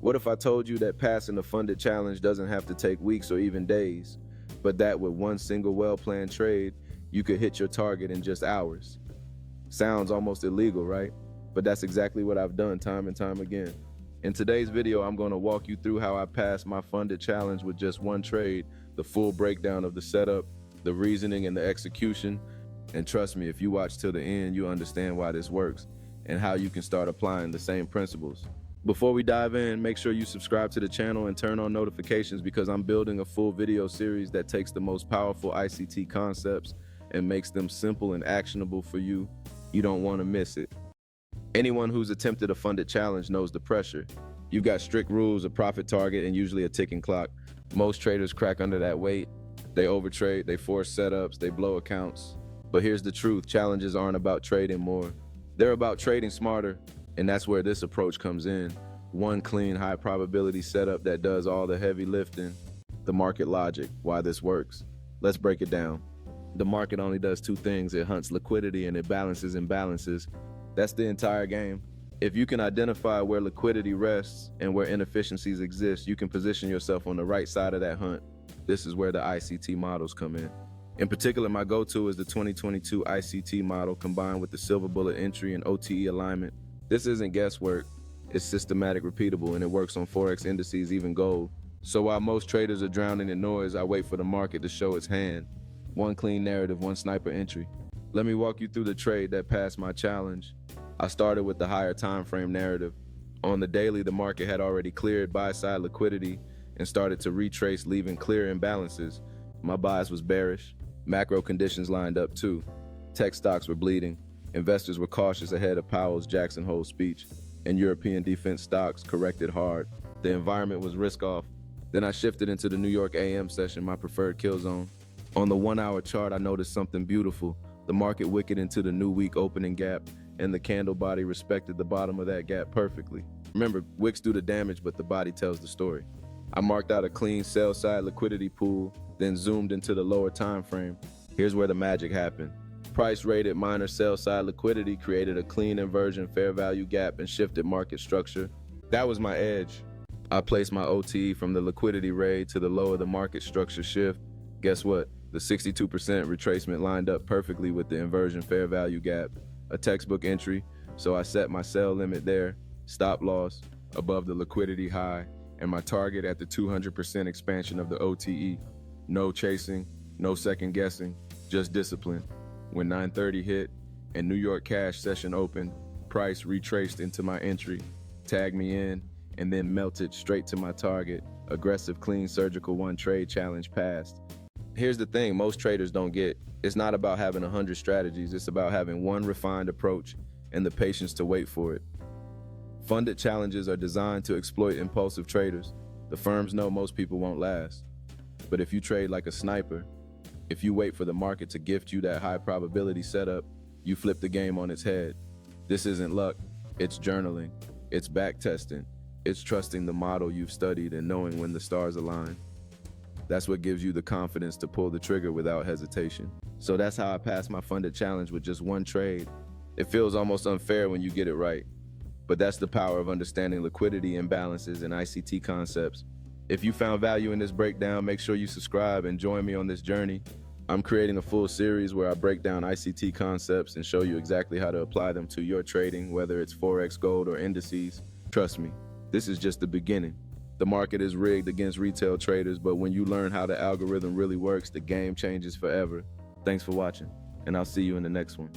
What if I told you that passing a funded challenge doesn't have to take weeks or even days, but that with one single well-planned trade, you could hit your target in just hours? Sounds almost illegal, right? But that's exactly what I've done time and time again. In today's video, I'm going to walk you through how I passed my funded challenge with just one trade, the full breakdown of the setup, the reasoning, and the execution. And trust me, if you watch till the end, you understand why this works and how you can start applying the same principles. Before we dive in, make sure you subscribe to the channel and turn on notifications because I'm building a full video series that takes the most powerful ICT concepts and makes them simple and actionable for you. You don't want to miss it. Anyone who's attempted a funded challenge knows the pressure. You've got strict rules, a profit target, and usually a ticking clock. Most traders crack under that weight. They overtrade, they force setups, they blow accounts. But here's the truth, challenges aren't about trading more. They're about trading smarter. And that's where this approach comes in. One clean, high probability setup that does all the heavy lifting. The market logic, why this works. Let's break it down. The market only does two things. It hunts liquidity and it balances imbalances. That's the entire game. If you can identify where liquidity rests and where inefficiencies exist, you can position yourself on the right side of that hunt. This is where the ICT models come in. In particular, my go-to is the 2022 ICT model combined with the silver bullet entry and OTE alignment. This isn't guesswork, it's systematic, repeatable, and it works on Forex, indices, even gold. So while most traders are drowning in noise, I wait for the market to show its hand. One clean narrative, one sniper entry. Let me walk you through the trade that passed my challenge. I started with the higher time frame narrative. On the daily, the market had already cleared buy-side liquidity and started to retrace, leaving clear imbalances. My bias was bearish. Macro conditions lined up too. Tech stocks were bleeding. Investors were cautious ahead of Powell's Jackson Hole speech, and European defense stocks corrected hard. The environment was risk-off. Then I shifted into the New York AM session, my preferred kill zone. On the 1 hour chart, I noticed something beautiful. The market wicked into the new week opening gap, and the candle body respected the bottom of that gap perfectly. Remember, wicks do the damage, but the body tells the story. I marked out a clean sell-side liquidity pool, then zoomed into the lower time frame. Here's where the magic happened. Price-rated minor sell-side liquidity created a clean inversion fair value gap and shifted market structure. That was my edge. I placed my OTE from the liquidity raid to the low of the market structure shift. Guess what? The 62% retracement lined up perfectly with the inversion fair value gap. A textbook entry, so I set my sell limit there, stop loss, above the liquidity high, and my target at the 200% expansion of the OTE. No chasing, no second guessing, just discipline. When 9:30 hit and New York cash session opened, price retraced into my entry, tagged me in, and then melted straight to my target. Aggressive, clean, surgical one trade challenge passed. Here's the thing most traders don't get. It's not about having 100 strategies. It's about having one refined approach and the patience to wait for it. Funded challenges are designed to exploit impulsive traders. The firms know most people won't last. But if you trade like a sniper, if you wait for the market to gift you that high probability setup, you flip the game on its head. This isn't luck, it's journaling, it's back testing, it's trusting the model you've studied and knowing when the stars align. That's what gives you the confidence to pull the trigger without hesitation. So that's how I passed my funded challenge with just one trade. It feels almost unfair when you get it right, but that's the power of understanding liquidity imbalances and ICT concepts. If you found value in this breakdown, make sure you subscribe and join me on this journey. I'm creating a full series where I break down ICT concepts and show you exactly how to apply them to your trading, whether it's Forex, gold, or indices. Trust me, this is just the beginning. The market is rigged against retail traders, but when you learn how the algorithm really works, the game changes forever. Thanks for watching, and I'll see you in the next one.